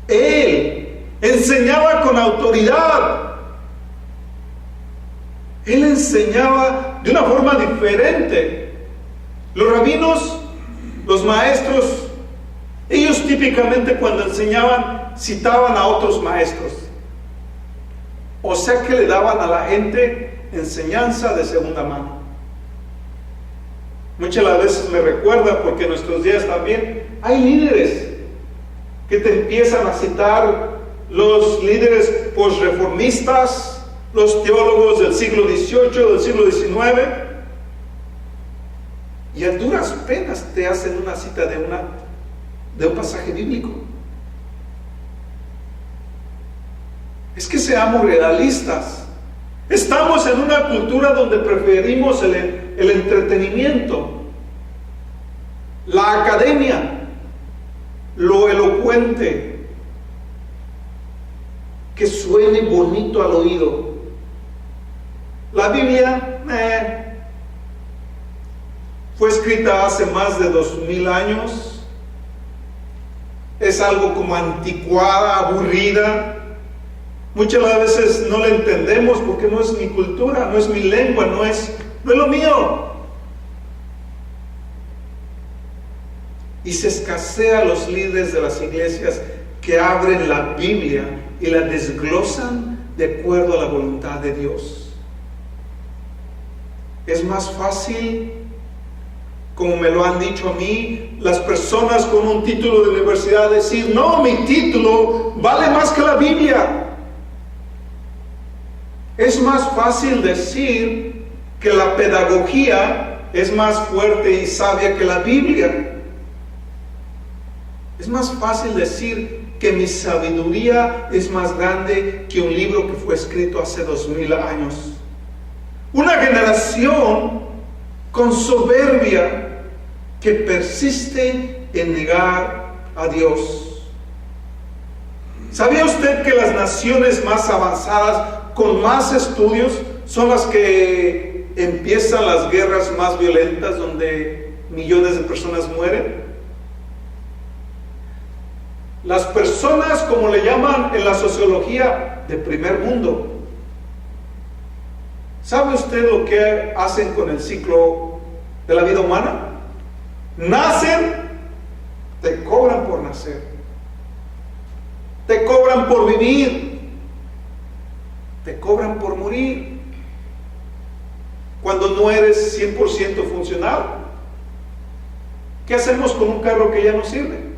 Él enseñaba con autoridad. Él enseñaba de una forma diferente. Los rabinos, los maestros, ellos típicamente cuando enseñaban citaban a otros maestros. O sea que le daban a la gente enseñanza de segunda mano. Muchas las veces me recuerda, porque en nuestros días también hay líderes que te empiezan a citar, los líderes posreformistas, los teólogos del siglo XVIII, del siglo XIX, y a duras penas te hacen una cita de un pasaje bíblico. Es que seamos realistas. Estamos en una cultura donde preferimos el entretenimiento, la academia, lo elocuente, que suene bonito al oído. La Biblia fue escrita hace más de 2000 años. Es algo como anticuada, aburrida. Muchas veces no la entendemos porque no es mi cultura, no es mi lengua, no es lo mío. Y se escasea los líderes de las iglesias que abren la Biblia y la desglosan de acuerdo a la voluntad de Dios. Es más fácil, como me lo han dicho a mí, las personas con un título de universidad decir: no, mi título vale más que la Biblia. Es más fácil decir que la pedagogía es más fuerte y sabia que la Biblia. Es más fácil decir que mi sabiduría es más grande que un libro que fue escrito hace 2000 años. Una generación con soberbia que persiste en negar a Dios. ¿Sabía usted que las naciones más avanzadas, con más estudios, son las que empiezan las guerras más violentas, donde millones de personas mueren? Las personas, como le llaman en la sociología, de primer mundo. ¿Sabe usted lo que hacen con el ciclo de la vida humana? Nacen, te cobran por nacer, te cobran por vivir, te cobran por morir. Cuando no eres 100% funcional, ¿qué hacemos con un carro que ya no sirve?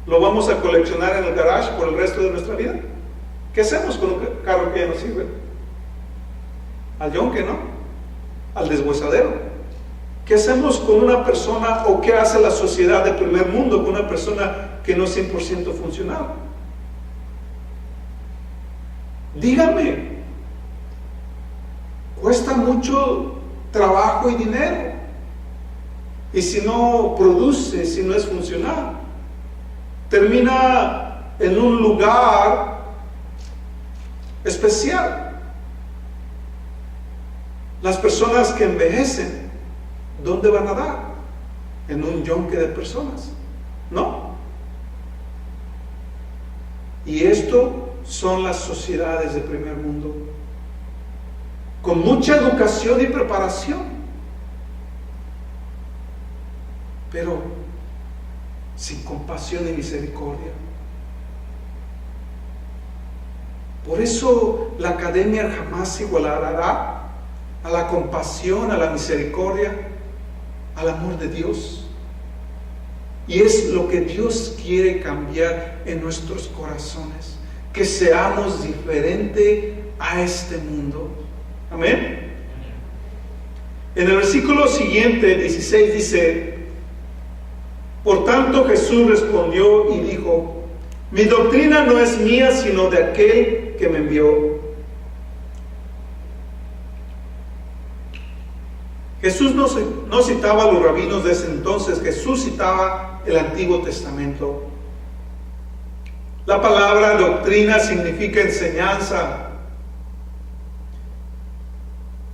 ¿Lo vamos a coleccionar en el garage por el resto de nuestra vida? ¿Qué hacemos con un carro que ya no sirve? Al yonque, ¿no? Al deshuesadero. ¿Qué hacemos con una persona, o qué hace la sociedad de primer mundo con una persona que no es 100% funcional? Dígame, cuesta mucho trabajo y dinero. Y si no produce, si no es funcional, termina en un lugar especial. Las personas que envejecen, ¿dónde van a dar? En un yonque de personas, ¿no? Y esto son las sociedades de primer mundo, con mucha educación y preparación, pero sin compasión y misericordia. Por eso la academia jamás se igualará a la compasión, a la misericordia, al amor de Dios. Y es lo que Dios quiere cambiar en nuestros corazones, que seamos diferentes a este mundo. Amén. En el versículo siguiente, 16, dice: por tanto Jesús respondió y dijo: mi doctrina no es mía, sino de aquel que me envió. Jesús no citaba a los rabinos de ese entonces, Jesús citaba el Antiguo Testamento. La palabra doctrina significa enseñanza.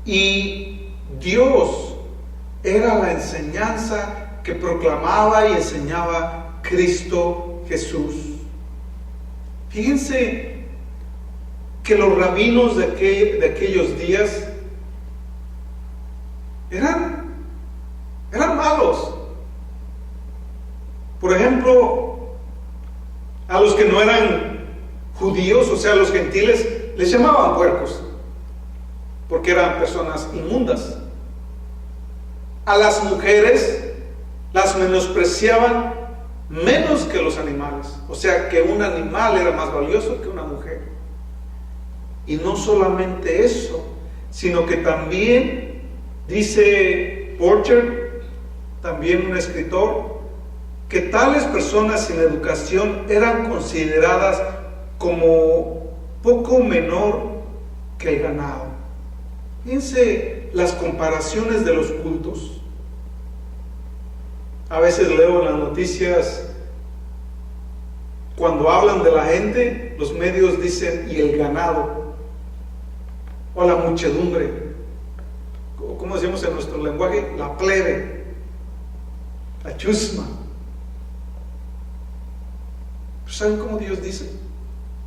Y Dios era la enseñanza que proclamaba y enseñaba Cristo Jesús. Fíjense que los rabinos de aquellos días eran malos. Por ejemplo, a los que no eran judíos, o sea, a los gentiles, les llamaban puercos, porque eran personas inmundas. A las mujeres las menospreciaban menos que los animales, o sea, que un animal era más valioso que una mujer. Y no solamente eso, sino que también dice Porter, también un escritor, que tales personas sin educación eran consideradas como poco menor que el ganado. Fíjense las comparaciones de los cultos. A veces leo en las noticias, cuando hablan de la gente, los medios dicen: y el ganado, o la muchedumbre, como decimos en nuestro lenguaje, la plebe, la chusma. ¿Saben cómo Dios dice?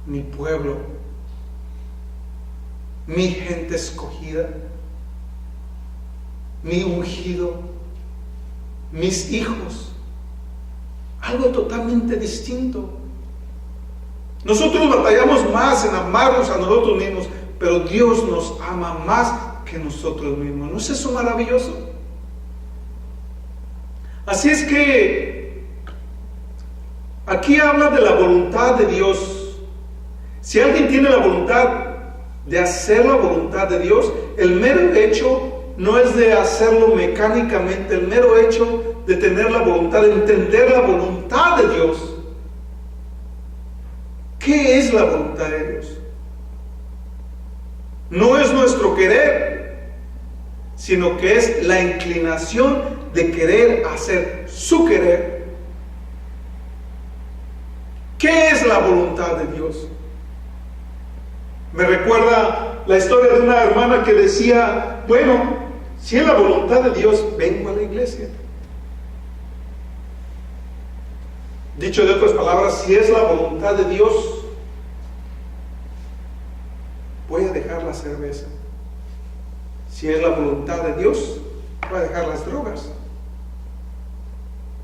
Mi pueblo, mi gente escogida, mi ungido, mis hijos. Algo totalmente distinto. Nosotros batallamos más en amarnos a nosotros mismos, pero Dios nos ama más que nosotros mismos. ¿No es eso maravilloso? Así es que aquí habla de la voluntad de Dios. Si alguien tiene la voluntad de hacer la voluntad de Dios, el mero hecho no es de hacerlo mecánicamente, el mero hecho de tener la voluntad, de entender la voluntad de Dios. ¿Qué es la voluntad de Dios? No es nuestro querer, sino que es la inclinación de querer hacer su querer. ¿Qué es la voluntad de Dios? Me recuerda la historia de una hermana que decía, bueno, si es la voluntad de Dios, vengo a la iglesia. Dicho de otras palabras, si es la voluntad de Dios, voy a dejar la cerveza. Si es la voluntad de Dios, voy a dejar las drogas.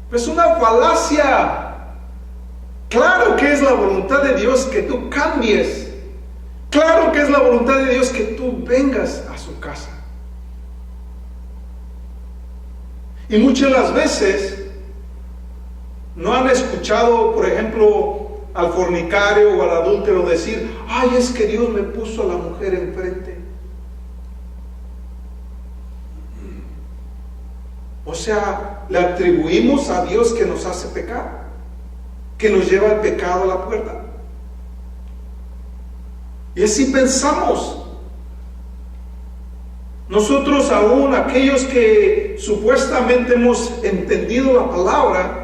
Pero es una falacia. Claro que es la voluntad de Dios que tú cambies. Claro que es la voluntad de Dios que tú vengas a su casa. Y muchas de las veces no han escuchado, por ejemplo, al fornicario o al adúltero decir, ay, es que Dios me puso a la mujer enfrente. O sea, le atribuimos a Dios que nos hace pecar, que nos lleva el pecado a la puerta. Y así pensamos. Nosotros aún, aquellos que supuestamente hemos entendido la palabra,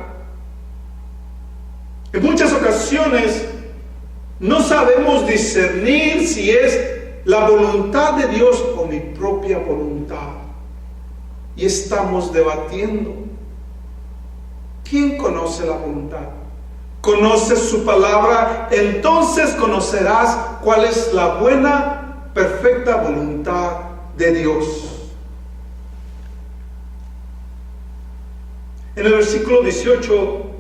en muchas ocasiones no sabemos discernir si es la voluntad de Dios o mi propia voluntad. Y estamos debatiendo. ¿Quién conoce la voluntad? ¿Conoces su palabra? Entonces conocerás cuál es la buena, perfecta voluntad de Dios. En el versículo 18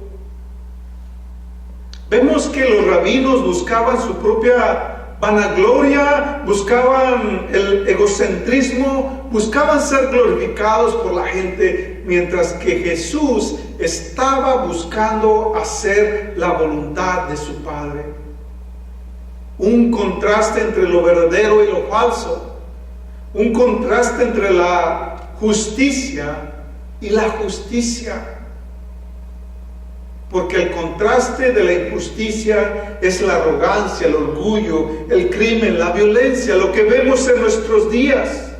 vemos que los rabinos buscaban su propia vanagloria, buscaban el egocentrismo, buscaban ser glorificados por la gente, mientras que Jesús estaba buscando hacer la voluntad de su Padre. Un contraste entre lo verdadero y lo falso, un contraste entre la justicia y la justicia. Porque el contraste de la injusticia es la arrogancia, el orgullo, el crimen, la violencia, lo que vemos en nuestros días.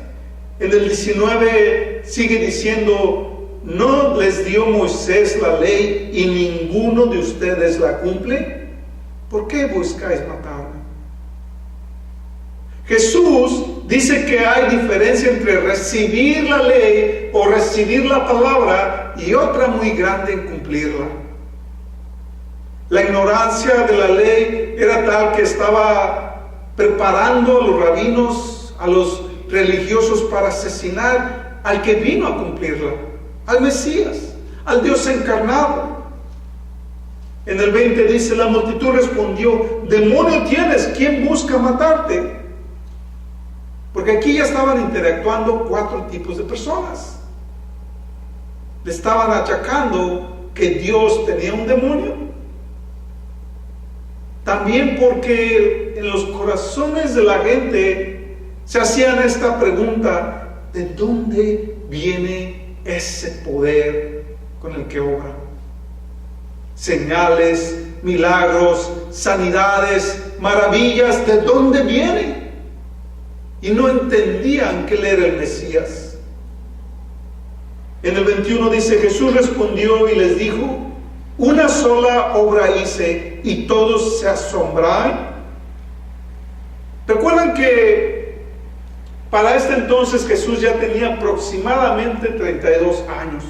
En el 19 sigue diciendo, ¿no les dio Moisés la ley y ninguno de ustedes la cumple? ¿Por qué buscáis matarme? Jesús dice que hay diferencia entre recibir la ley o recibir la palabra y otra muy grande en cumplirla. La ignorancia de la ley era tal que estaba preparando a los rabinos, a los religiosos para asesinar al que vino a cumplirla, al Mesías, al Dios encarnado. En el 20 dice, la multitud respondió, demonio tienes, ¿quién busca matarte? Porque aquí ya estaban interactuando 4 tipos de personas. Le estaban achacando que Dios tenía un demonio. También porque en los corazones de la gente se hacían esta pregunta, ¿de dónde viene ese poder con el que obra? Señales, milagros, sanidades, maravillas, ¿de dónde viene? Y no entendían que él era el Mesías. En el 21 dice, Jesús respondió y les dijo, una sola obra hice y todos se asombran. Recuerdan que para este entonces Jesús ya tenía aproximadamente 32 años.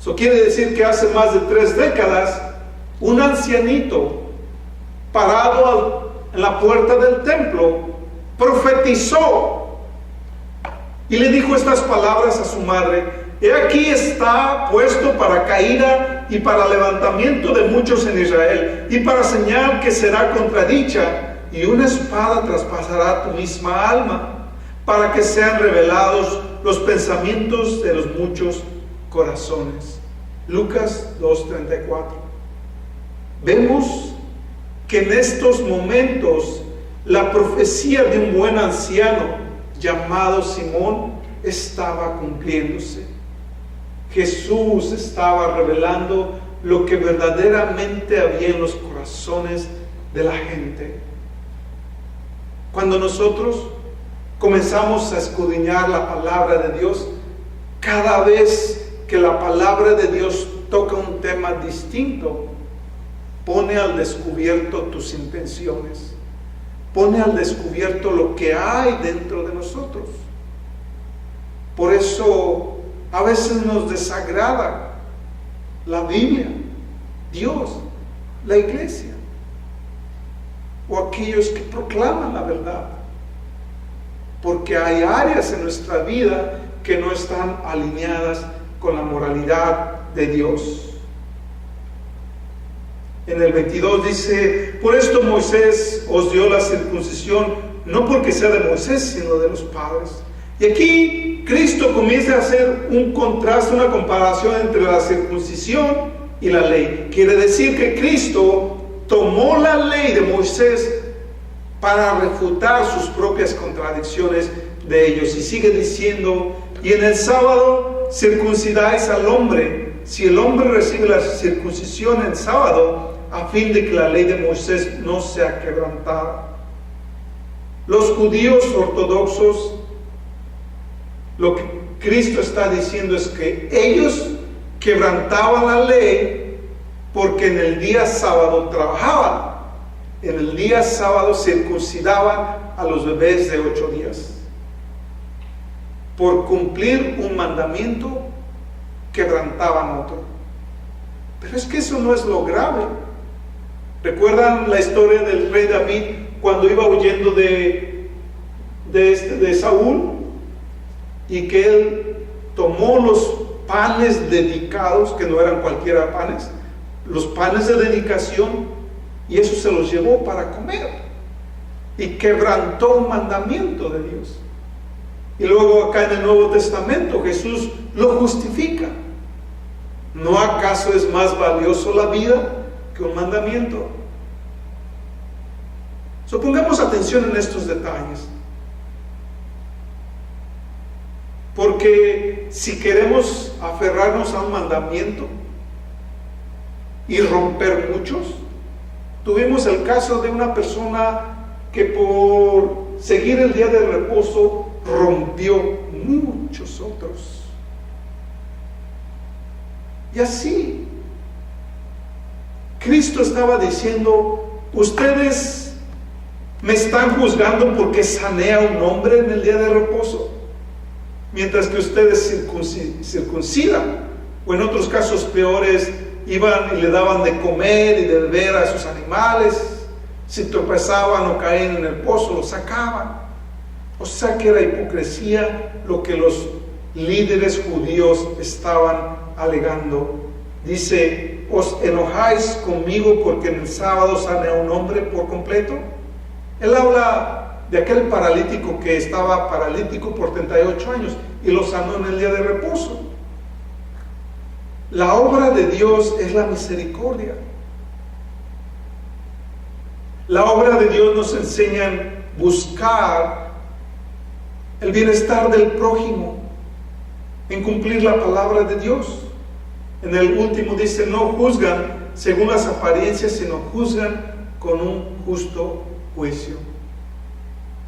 Eso quiere decir que hace más de 3 décadas, un ancianito parado en la puerta del templo profetizó y le dijo estas palabras a su madre: he aquí está puesto para caída y para levantamiento de muchos en Israel, y para señal que será contradicha, y una espada traspasará tu misma alma, para que sean revelados los pensamientos de los muchos corazones. Lucas 2:34. Vemos que en estos momentos la profecía de un buen anciano llamado Simón estaba cumpliéndose. Jesús estaba revelando lo que verdaderamente había en los corazones de la gente. Cuando nosotros comenzamos a escudriñar la palabra de Dios, cada vez que la palabra de Dios toca un tema distinto, pone al descubierto tus intenciones, pone al descubierto lo que hay dentro de nosotros. Por eso a veces nos desagrada la Biblia, Dios, la iglesia, o aquellos que proclaman la verdad, porque hay áreas en nuestra vida que no están alineadas con la moralidad de Dios. En el 22 dice: por esto Moisés os dio la circuncisión, no porque sea de Moisés, sino de los padres. Y aquí Cristo comienza a hacer un contraste, una comparación entre la circuncisión y la ley. Quiere decir que Cristo tomó la ley de Moisés para refutar sus propias contradicciones de ellos. Y sigue diciendo: y en el sábado circuncidáis al hombre, si el hombre recibe la circuncisión en sábado, a fin de que la ley de Moisés no sea quebrantada. Los judíos ortodoxos, lo que Cristo está diciendo es que ellos quebrantaban la ley porque en el día sábado trabajaban. En el día sábado circuncidaban a los bebés de 8 días. Por cumplir un mandamiento, quebrantaban otro. Pero es que eso no es lo grave. ¿Recuerdan la historia del rey David cuando iba huyendo de Saúl? Y que él tomó los panes dedicados, que no eran cualquiera panes, los panes de dedicación, y eso se los llevó para comer, y quebrantó un mandamiento de Dios. Y luego acá en el Nuevo Testamento Jesús lo justifica. ¿No acaso es más valioso la vida que un mandamiento? Pongamos atención en estos detalles, porque si queremos aferrarnos a un mandamiento y romper muchos, tuvimos el caso de una persona que por seguir el día de reposo rompió muchos otros. Y así Cristo estaba diciendo: ustedes me están juzgando porque sané a un hombre en el día de reposo, mientras que ustedes circuncidan, o en otros casos peores, iban y le daban de comer y de beber a sus animales. Si tropezaban o caían en el pozo, los sacaban. O sea que era hipocresía lo que los líderes judíos estaban alegando. Dice: ¿os enojáis conmigo porque en el sábado sané a un hombre por completo? Él habla de aquel paralítico que estaba paralítico por 38 años y lo sanó en el día de reposo. La obra de Dios es la misericordia. La obra de Dios nos enseña a buscar el bienestar del prójimo, en cumplir la palabra de Dios. En el último dice: no juzgan según las apariencias, sino juzgan con un justo juicio.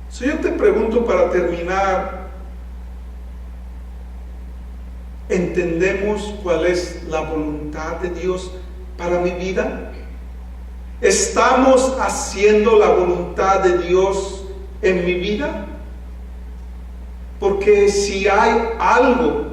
Si yo te pregunto, para terminar, ¿entendemos cuál es la voluntad de Dios para mi vida? ¿Estamos haciendo la voluntad de Dios en mi vida? Porque si hay algo